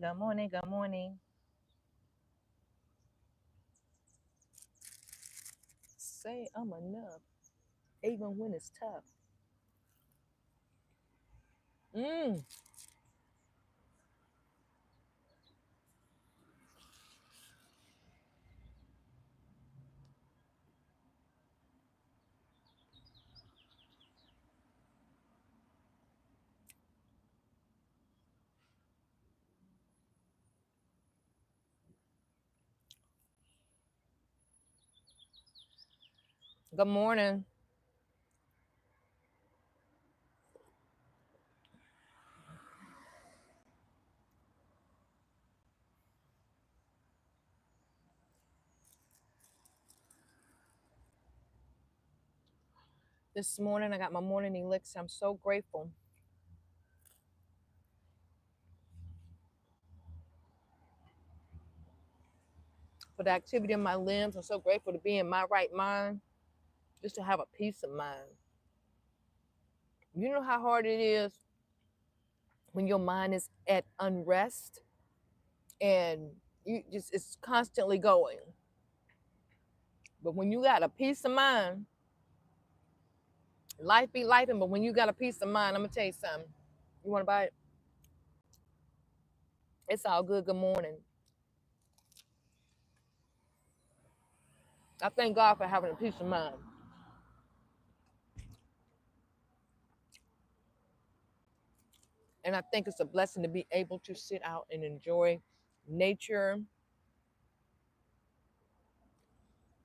good morning, good morning. Say I'm enough, even when it's tough. Mm. Good morning. This morning I got my morning elixir. I'm so grateful for the activity in my limbs. I'm so grateful to be in my right mind, just to have a peace of mind. You know how hard it is when your mind is at unrest and you just it's constantly going. But when you got a peace of mind, life be life, but when you got a peace of mind, I'm gonna tell you something. You want to buy it? It's all good. Good morning. I thank God for having a peace of mind. And I think it's a blessing to be able to sit out and enjoy nature.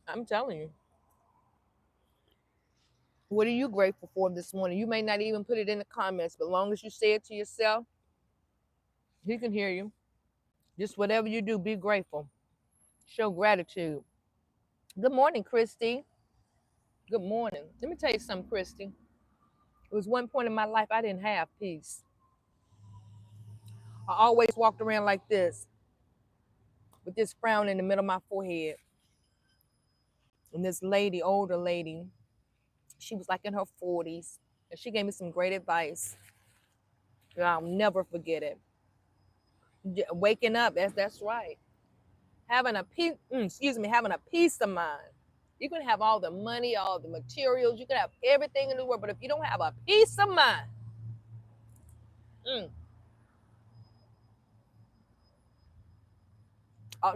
I'm telling you. What are you grateful for this morning? You may not even put it in the comments, but as long as you say it to yourself, he can hear you. Just whatever you do, be grateful. Show gratitude. Good morning, Christy. Good morning. Let me tell you something, Christy. It was one point in my life I didn't have peace. I always walked around like this, with this frown in the middle of my forehead. And this lady, older lady, she was like in her 40s, and she gave me some great advice. And I'll never forget it. Waking up, that's right. Having a peace, having a peace of mind. You can have all the money, all the materials, you can have everything in the world, but if you don't have a peace of mind, mm,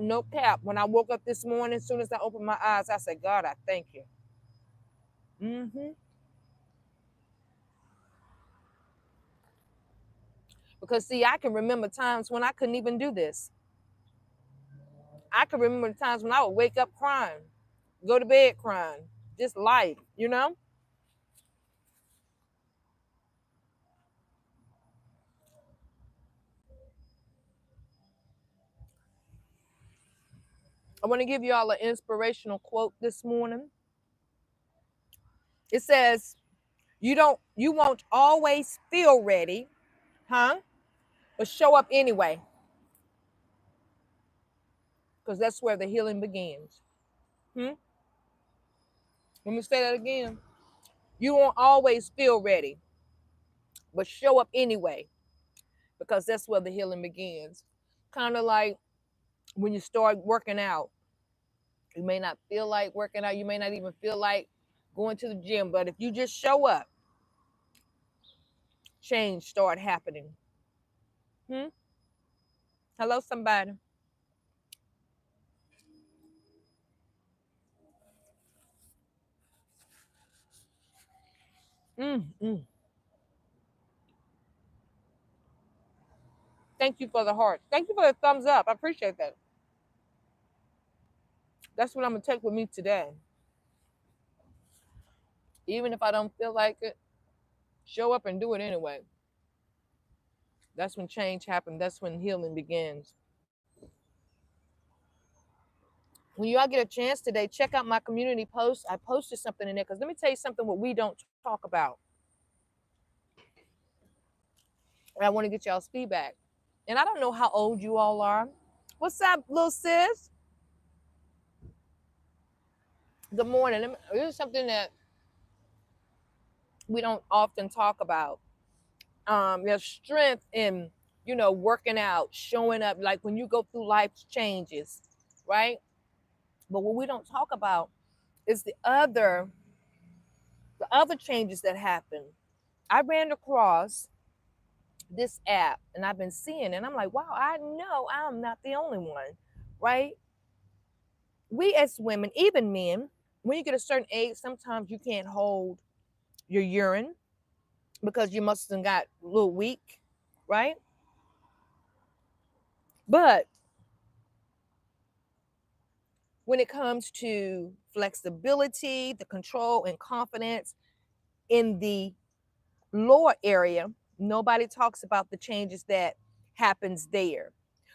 no cap. When I woke up this morning, as soon as I opened my eyes, I said, God, I thank you. hmm Because see, I can remember times when I couldn't even do this. I can remember the times when I would wake up crying, go to bed crying, just life, you know? I want to give you all an inspirational quote this morning. It says, you won't always feel ready, huh? But show up anyway, because that's where the healing begins. Hmm? Let me say that again. You won't always feel ready, but show up anyway, because that's where the healing begins. Kind of like when you start working out. You may not feel like working out. You may not even feel like going to the gym, but if you just show up, change start happening. Hmm? Hello, somebody. Mm. Thank you for the heart. Thank you for the thumbs up. I appreciate that. That's what I'm gonna take with me today. Even if I don't feel like it, show up and do it anyway. That's when change happens. That's when healing begins. When you all get a chance today, check out my community post. I posted something in there because let me tell you something what we don't talk about. And I want to get y'all's feedback. And I don't know how old you all are. What's up, little sis? Good morning. This is something that we don't often talk about. There's strength in working out, showing up, like when you go through life changes, right? But what we don't talk about is the other changes that happen. I ran across this app and I've been seeing it, and I'm like, wow, I know I'm not the only one, right? We as women, even men, when you get a certain age, sometimes you can't hold your urine because your muscles done got a little weak, right? But when it comes to flexibility, the control and confidence in the lower area, nobody talks about the changes that happens there.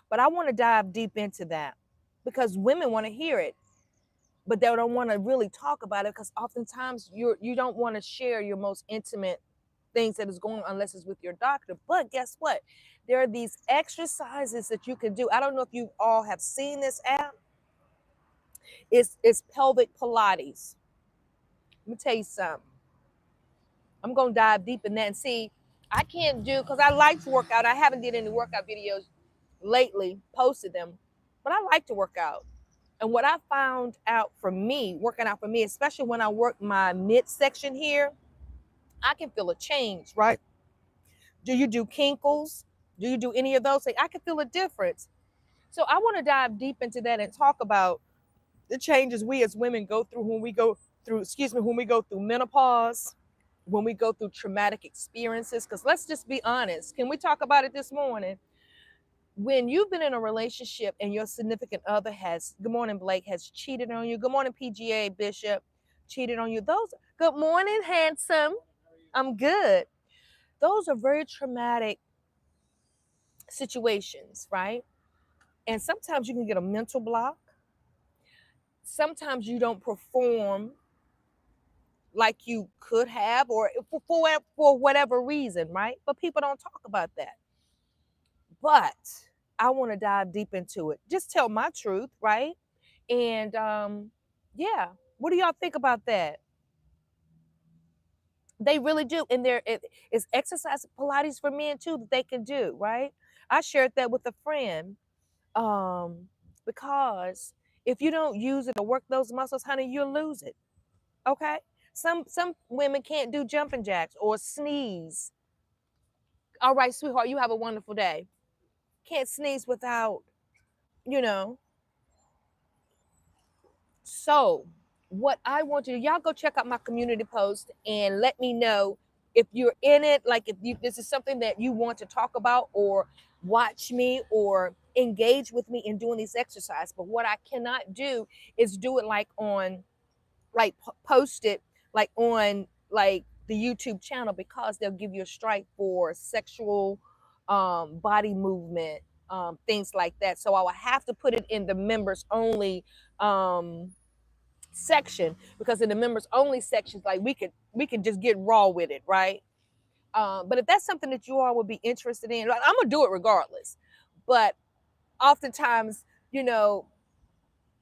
But I want to dive deep into that because women want to hear it, but they don't want to really talk about it because oftentimes you don't want to share your most intimate things that is going on unless it's with your doctor. But guess what? There are these exercises that you can do. I don't know if you all have seen this app. It's pelvic Pilates. Let me tell you something. I'm gonna dive deep in that and see. I can't do because I like to work out. I haven't did any workout videos lately, posted them, but I like to work out. And what I found out for me, working out for me, especially when I work my midsection here, I can feel a change, right? Do you do kinkles? Do you do any of those things? I can feel a difference. So I want to dive deep into that and talk about the changes we as women go through when we go through menopause, when we go through traumatic experiences. Because let's just be honest. Can we talk about it this morning? When you've been in a relationship and your significant other has, good morning, Blake, has cheated on you. Good morning, PGA Bishop, cheated on you. Good morning, handsome. I'm good. Those are very traumatic situations, right? And sometimes you can get a mental block. Sometimes you don't perform like you could have, or for whatever reason, right? But people don't talk about that. But I want to dive deep into it. Just tell my truth, right? And yeah, what do y'all think about that? They really do, and it's exercise Pilates for men too that they can do, right? I shared that with a friend, because if you don't use it or work those muscles, honey, you'll lose it. Okay. Some women can't do jumping jacks or sneeze. All right, sweetheart, you have a wonderful day. Can't sneeze without, you know. So what I want to do, y'all go check out my community post and let me know if you're in it, like if this is something that you want to talk about or watch me or engage with me in doing these exercises. But what I cannot do is do it like on like post it like on like the YouTube channel because they'll give you a strike for sexual body movement, things like that. So I will have to put it in the members only section, because in the members only sections, like we could just get raw with it, right? But if that's something that you all would be interested in, like, I'm gonna do it regardless. But oftentimes, you know,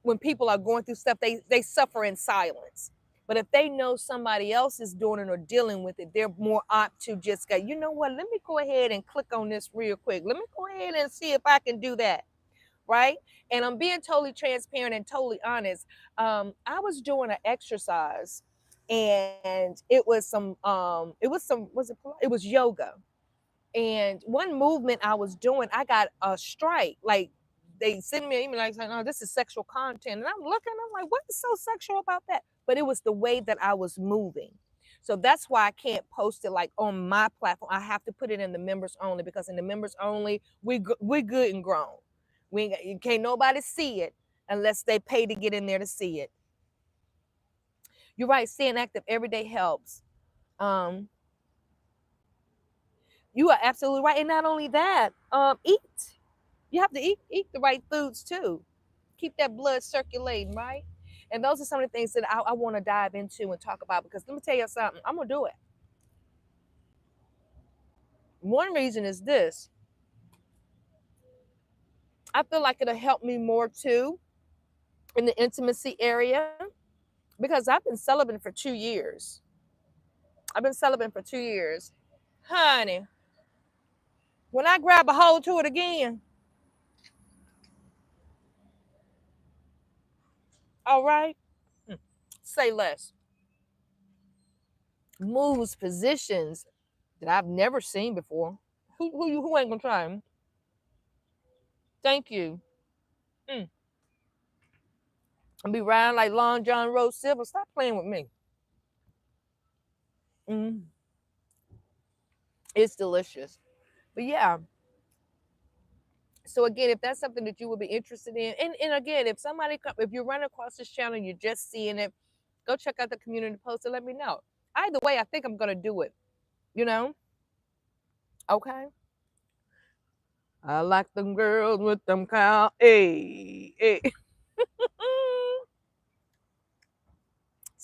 when people are going through stuff, they suffer in silence. But if they know somebody else is doing it or dealing with it, they're more apt to just go, you know what, let me go ahead and click on this real quick. Let me go ahead and see if I can do that. Right. And I'm being totally transparent and totally honest. I was doing an exercise and it was yoga. And one movement I was doing, I got a strike. Like they sent me an email like, "Oh, this is sexual content." And I'm looking, I'm like, "What is so sexual about that?" But it was the way that I was moving. So that's why I can't post it like on my platform. I have to put it in the members only, because in the members only, we're good and grown. Can't nobody see it unless they pay to get in there to see it. You're right. Staying active every day helps. Um, you are absolutely right. And not only that, eat. You have to eat the right foods too. Keep that blood circulating, right? And those are some of the things that I want to dive into and talk about, because let me tell you something. I'm gonna do it. One reason is this. I feel like it'll help me more too in the intimacy area, because I've been celibate for 2 years. I've been celibate for 2 years. Honey, When I grab a hold to it again, all right, say less. Moves, positions that I've never seen before. Who ain't gonna try them? Thank you. Mm. I'll be riding like Long John Rose Silver. Stop playing with me. Mm. It's delicious. But yeah, so again, if that's something that you would be interested in, and again, if you're running across this channel and you're just seeing it, go check out the community post and let me know. Either way, I think I'm gonna do it. You know? Okay. I like them girls with them cow. Hey, hey.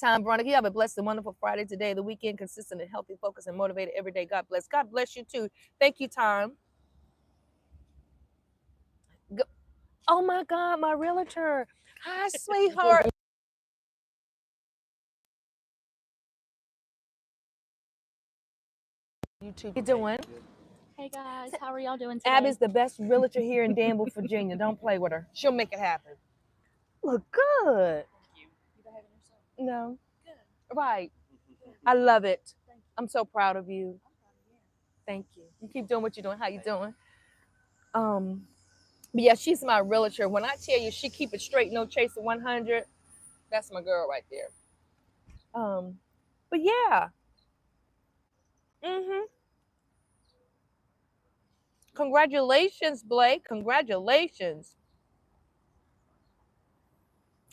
Time, Veronica. You have a blessed and wonderful Friday today. The weekend consistent and healthy, focused, and motivated every day. God bless. God bless you too. Thank you, Time. Oh my God, my realtor. Hi, sweetheart. YouTube. You doing? Hey guys, how are y'all doing today? Abby's the best realtor here in Danville, Virginia. Don't play with her. She'll make it happen. Look good. Thank you. You behaving yourself? No. Good. Right. I love it. I'm so proud of you. Thank you. You keep doing what you're doing. How you doing? But yeah, she's my realtor. When I tell you she keep it straight, no chase of 100, that's my girl right there. But yeah. Mm-hmm. Congratulations, Blake. Congratulations.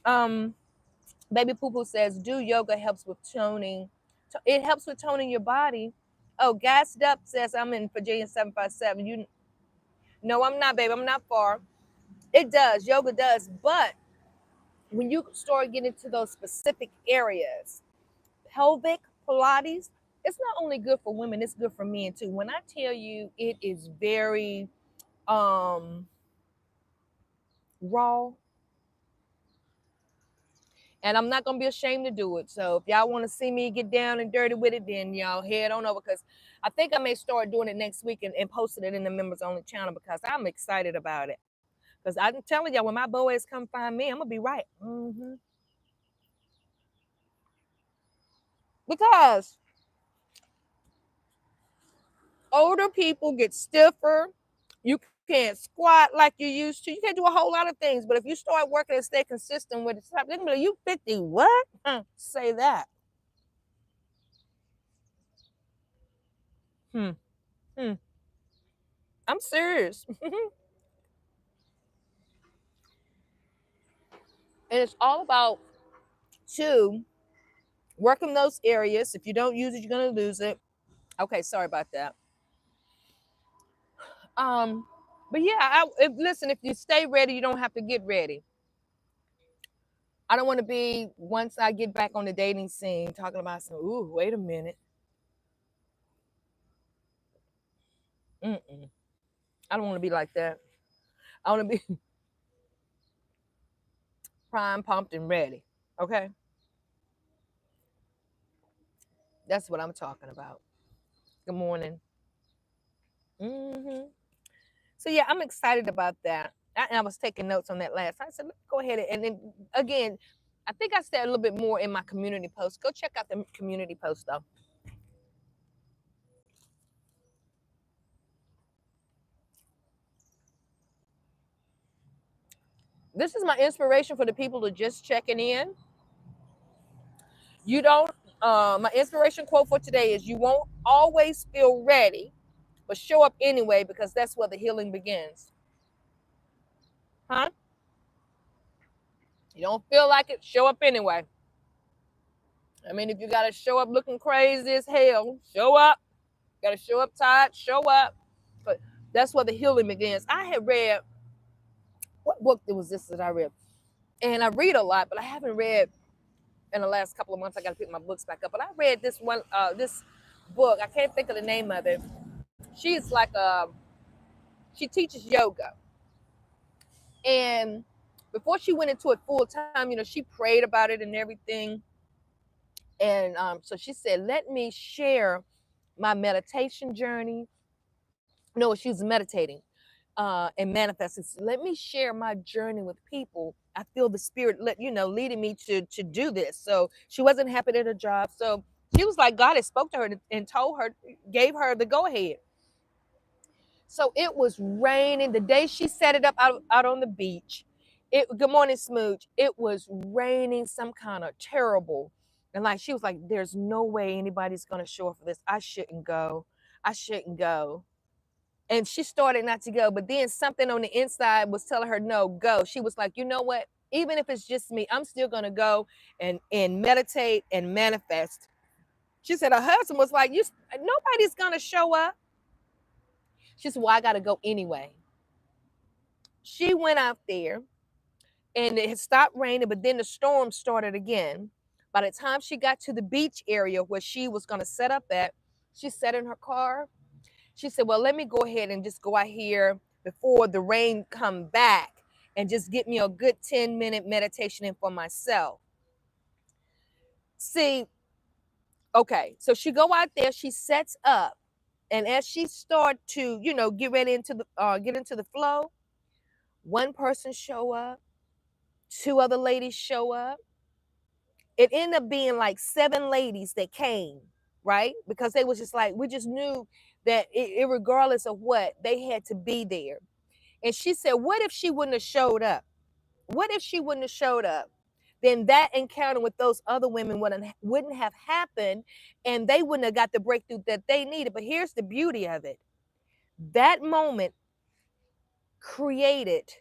Um, Baby Poo Poo says, do yoga helps with toning. It helps with toning your body. Oh, Gassed Up says, I'm in Virginia 757. You No, I'm not, babe. I'm not far. It does. Yoga does. But when you start getting to those specific areas, pelvic Pilates, it's not only good for women, it's good for men too. When I tell you it is very raw, and I'm not gonna be ashamed to do it. So if y'all want to see me get down and dirty with it, then y'all head on over, because I think I may start doing it next week and posting it in the members only channel, because I'm excited about it. Because I'm telling y'all, when my boys come find me, I'm gonna be right. Because older people get stiffer. You can't squat like you used to. You can't do a whole lot of things. But if you start working and stay consistent with it, they're gonna be like, you 50, what? Say that. Hmm. Hmm. I'm serious. And it's all about two, working those areas. If you don't use it, you're gonna lose it. Okay, sorry about that. But yeah, listen, if you stay ready, you don't have to get ready. I don't want to be, once I get back on the dating scene, talking about some, ooh, wait a minute. Mm-mm. I don't want to be like that. I want to be prime, pumped, and ready. Okay? That's what I'm talking about. Good morning. Hmm. So yeah, I'm excited about that. I was taking notes on that last. I said, let's go ahead and then again, I think I said a little bit more in my community post. Go check out the community post though. This is my inspiration for the people who are just checking in. You don't. My inspiration quote for today is: you won't always feel ready, but show up anyway, because that's where the healing begins. Huh? You don't feel like it, show up anyway. I mean, if you gotta show up looking crazy as hell, show up. Gotta show up tired, show up. But that's where the healing begins. I had read, what book was this that I read? And I read a lot, but I haven't read in the last couple of months. I gotta pick my books back up. But I read this book. I can't think of the name of it. She's like she teaches yoga. And before she went into it full time, she prayed about it and everything. And so she said, let me share my meditation journey No, she was meditating and manifesting. Let me share my journey with people. I feel the spirit leading me to do this. So she wasn't happy at her job. So she was like, God had spoke to her and told her, gave her the go ahead. So it was raining the day she set it up out on the beach. Good morning, Smooch. It was raining some kind of terrible. And like she was like, there's no way anybody's gonna show up for this. I shouldn't go. I shouldn't go. And she started not to go, but then something on the inside was telling her, no, go. She was like, you know what? Even if it's just me, I'm still gonna go and meditate and manifest. She said her husband was like, nobody's gonna show up. She said, well, I gotta go anyway. She went out there and it had stopped raining, but then the storm started again. By the time she got to the beach area where she was gonna set up at, she sat in her car. She said, well, let me go ahead and just go out here before the rain come back and just get me a good 10-minute meditation in for myself. See, okay, so she go out there, she sets up, and as she start to, get ready get into the flow, one person show up, two other ladies show up. It ended up being like 7 ladies that came, right? Because they was just like, we just knew that regardless of what, they had to be there. And she said, what if she wouldn't have showed up? What if she wouldn't have showed up? Then that encounter with those other women wouldn't have happened, and they wouldn't have got the breakthrough that they needed. But here's the beauty of it. That moment created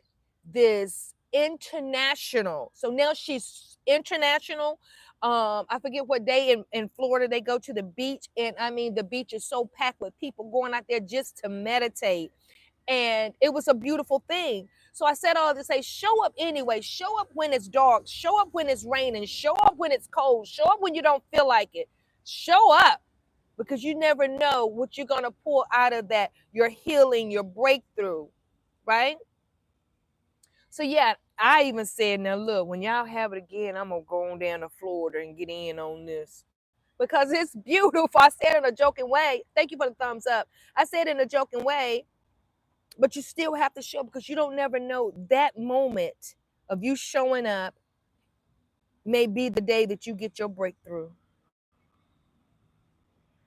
this international. So now she's international. I forget what day in Florida they go to the beach. And I mean, the beach is so packed with people going out there just to meditate. And it was a beautiful thing. So I said all to say, show up anyway. Show up when it's dark. Show up when it's raining. Show up when it's cold. Show up when you don't feel like it. Show up, because you never know what you're going to pull out of that, your healing, your breakthrough, right? So yeah, I even said, now look, when y'all have it again, I'm going to go on down to Florida and get in on this. Because it's beautiful. I said in a joking way. Thank you for the thumbs up. I said in a joking way, but you still have to show, because you don't never know, that moment of you showing up may be the day that you get your breakthrough.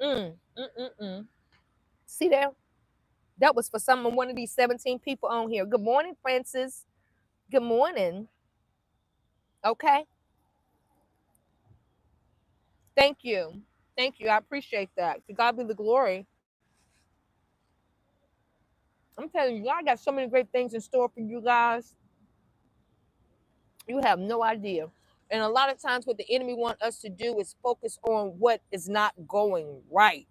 Mm, mm, mm, mm. See there? That was for one of these 17 people on here. Good morning, Francis. Good morning. Okay. Thank you. Thank you. I appreciate that. To God be the glory. I'm telling you, I got so many great things in store for you guys. You have no idea. And a lot of times what the enemy want us to do is focus on what is not going right,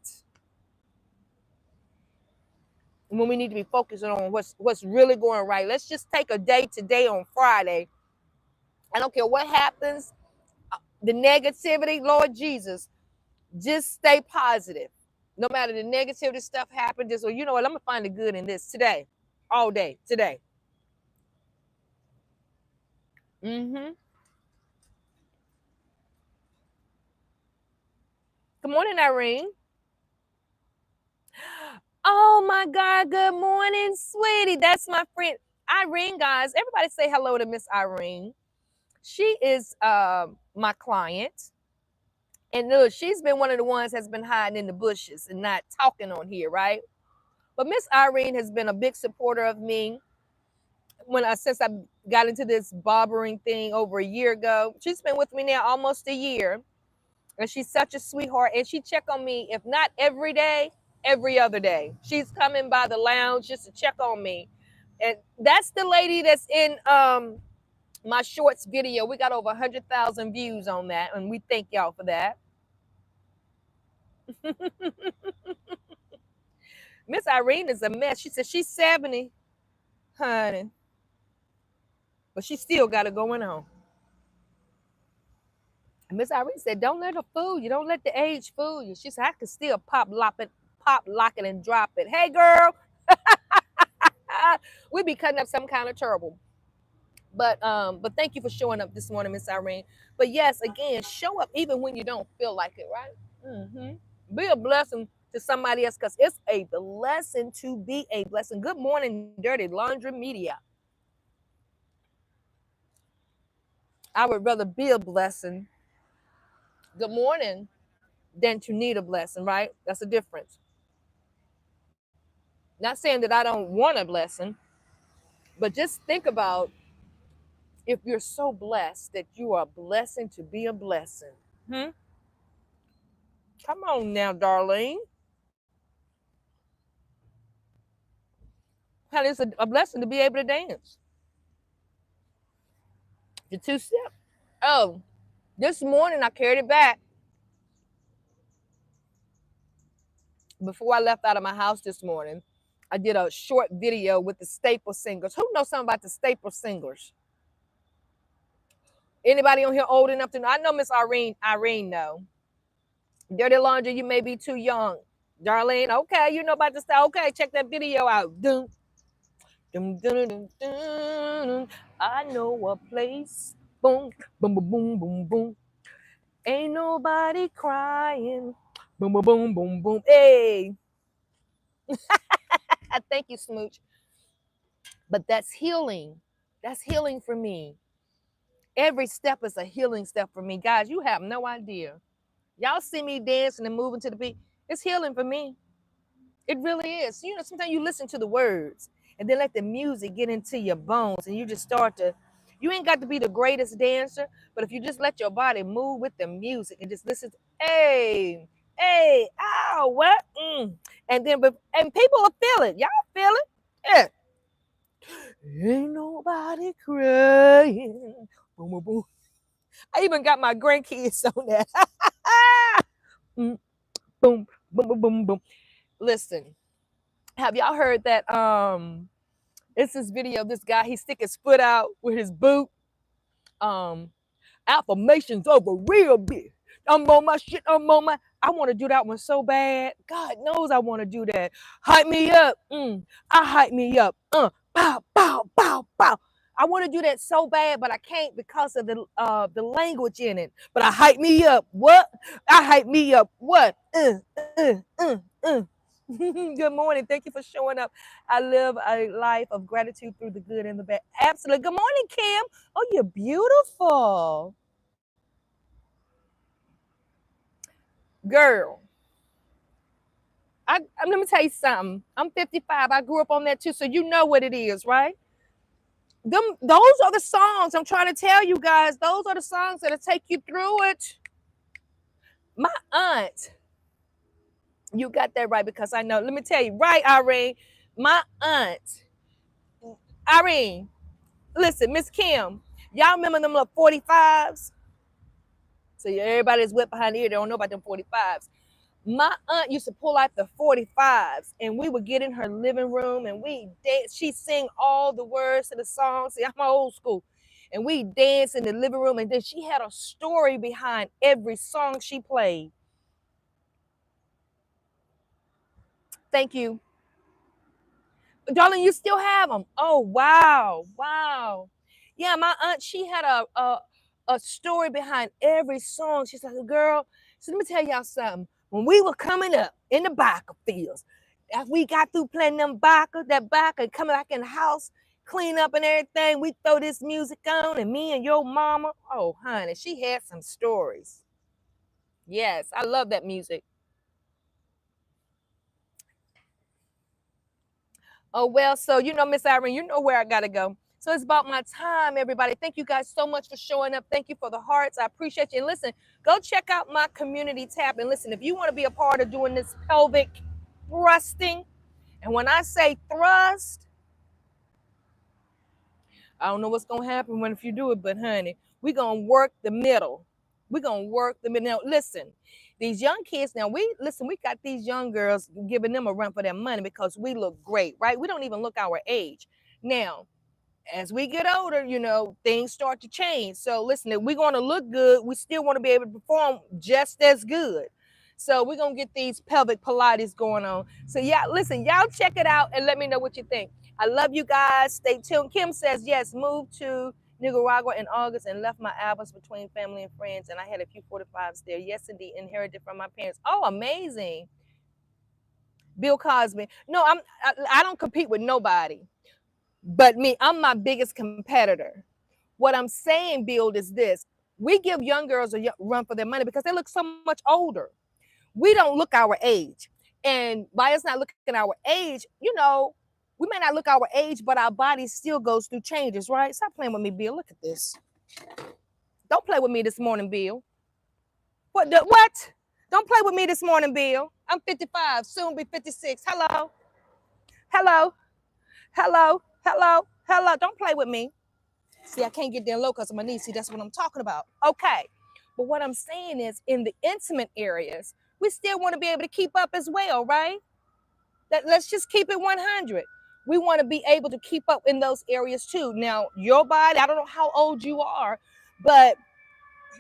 when we need to be focusing on what's really going right. Let's just take a day today on Friday. I don't care what happens, the negativity, Lord Jesus, just stay positive. No matter the negativity stuff happen, just, well, you know what, I'm gonna find the good in this today, all day today. Mm-hmm. Good morning, Irene. Oh my God, good morning, sweetie. That's my friend Irene, guys. Everybody say hello to Miss Irene. She is my client. And look, she's been one of the ones that's been hiding in the bushes and not talking on here, right? But Miss Irene has been a big supporter of me since I got into this barbering thing over a year ago. She's been with me now almost a year. And she's such a sweetheart. And she check on me, if not every day, every other day. She's coming by the lounge just to check on me. And that's the lady that's in my shorts video. We got over 100,000 views on that, and we thank y'all for that. Miss Irene is a mess. She said she's 70, honey, but she still got it going on. Miss Irene said, don't let her fool you. Don't let the age fool you. She said, I can still pop, lock it, and drop it. Hey, girl. We be cutting up some kind of trouble. But thank you for showing up this morning, Miss Irene. But yes, again, show up even when you don't feel like it, right? Mm-hmm. Be a blessing to somebody else because it's a blessing to be a blessing. Good morning, Dirty Laundry Media. I would rather be a blessing, good morning, than to need a blessing, right? That's a difference. Not saying that I don't want a blessing, but just think about if you're so blessed that you are a blessing to be a blessing. Hmm? Come on now, Darlene. Honey, it's a blessing to be able to dance. The two step. Oh, this morning I carried it back before I left out of my house this morning. I did a short video with the Staple Singers. Who knows something about the Staple Singers? Anybody on here old enough to know? I know Miss Irene know. Dirty Laundry, you may be too young. Darlene, okay, you know about the style. Okay, check that video out. Dum, dum, dum, dum, dum, dum. I know a place. Boom, boom, boom, boom, boom, boom. Ain't nobody crying. Boom, boom, boom, boom, boom. Hey, I thank you, Smooch. But that's healing. That's healing for me. Every step is a healing step for me. Guys, you have no idea. Y'all see me dancing and moving to the beat. It's healing for me. It really is. You know, sometimes you listen to the words and then let the music get into your bones and you just start to, you ain't got to be the greatest dancer, but if you just let your body move with the music and just listen to, hey, hey, ow, what? And then, and people will feel it. Y'all feel it? Yeah. Ain't nobody crying. Boom, boom, boom. I even got my grandkids on that. Boom, boom, boom, boom, boom. Listen, have y'all heard that? It's this video of this guy. He stick his foot out with his boot. Um, affirmations over real big. I'm on my shit. I'm on my. I want to do that one so bad. God knows I want to do that. Hype me up. I hype me up. Pow, pow, pow, pow. I want to do that so bad, but I can't because of the language in it. But I hype me up. What? I hype me up. What? Good morning. Thank you for showing up. I live a life of gratitude through the good and the bad. Absolutely. Good morning, Kim. Oh, you're beautiful. Girl, let me tell you something. I'm 55. I grew up on that too, so you know what it is, right? Those are the songs I'm trying to tell you guys. Those are the songs that'll take you through it. My aunt, you got that right because I know. Let me tell you, right, Irene? My aunt, Irene, listen, Miss Kim, y'all remember them little 45s? So everybody's wet behind the ear. They don't know about them 45s. My aunt used to pull out the 45s and we would get in her living room and we dance. She sing all the words to the song. See, I'm old school. And we dance in the living room. And then she had a story behind every song she played. Thank you. Darling, you still have them. Oh, wow. Wow. Yeah, my aunt, she had a story behind every song. She's like, girl, so let me tell y'all something. When we were coming up in the biker fields, after we got through playing that biker, coming back in the house, clean up and everything, we throw this music on, and me and your mama, oh, honey, she had some stories. Yes, I love that music. Oh, well, so, you know, Miss Irene, you know where I got to go. So it's about my time, everybody. Thank you guys so much for showing up. Thank you for the hearts. I appreciate you. And listen, go check out my community tab. And listen, if you want to be a part of doing this pelvic thrusting, and when I say thrust, I don't know what's going to happen when if you do it, but honey, we're going to work the middle. We're going to work the middle. Now, listen, these young kids, now we got these young girls giving them a run for their money because we look great, right? We don't even look our age. Now, as we get older, you know, things start to change. So listen, if we're going to look good, we still want to be able to perform just as good. So we're going to get these pelvic Pilates going on. So yeah, listen, y'all check it out and let me know what you think. I love you guys. Stay tuned. Kim says, yes, moved to Nicaragua in August and left my albums between family and friends. And I had a few 45s there. Yes, indeed, inherited from my parents. Oh, amazing. Bill Cosby. No, I don't compete with nobody but me. I'm my biggest competitor. What I'm saying, Bill, is this: we give young girls a run for their money because they look so much older. We don't look our age, and by us not looking our age, we may not look our age, but our body still goes through changes, right? Stop playing with me, Bill. Look at this. Don't play with me this morning, Bill. What? Don't play with me this morning, Bill. I'm 55, soon be 56. Hello, hello, hello. Don't play with me. See, I can't get down low because of my knees. See, that's what I'm talking about. Okay. But what I'm saying is, in the intimate areas, we still want to be able to keep up as well, right? Let's just keep it 100. We want to be able to keep up in those areas too. Now, your body, I don't know how old you are, but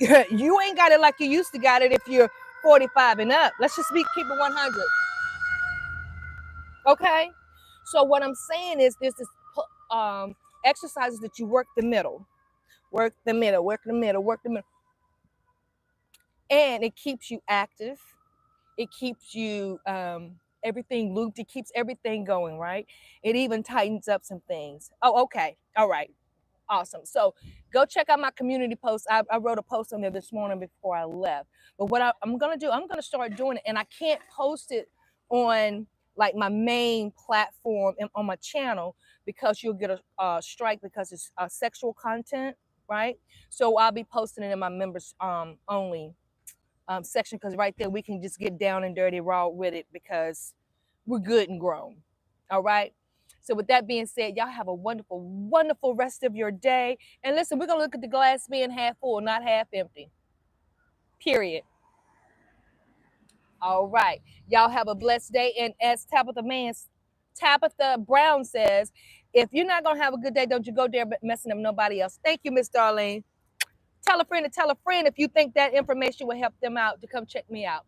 you ain't got it like you used to got it if you're 45 and up. Let's just keep it 100. Okay? So what I'm saying is there's this exercises that you work the middle, work the middle, work the middle, work the middle. And it keeps you active. It keeps you everything looped. It keeps everything going, right? It even tightens up some things. Oh, okay. All right. Awesome. So go check out my community post. I wrote a post on there this morning before I left. But what I'm going to do, I'm going to start doing it. And I can't post it on like my main platform and on my channel because you'll get a strike because it's sexual content, right? So I'll be posting it in my members only section because right there we can just get down and dirty raw with it because we're good and grown. All right. So with that being said, y'all have a wonderful, wonderful rest of your day. And listen, we're gonna look at the glass being half full, not half empty. Period. All right. Y'all have a blessed day. And as Tabitha Brown says, if you're not gonna have a good day, don't you go there messing up nobody else. Thank you, Miss Darlene. Tell a friend to tell a friend if you think that information will help them out to come check me out.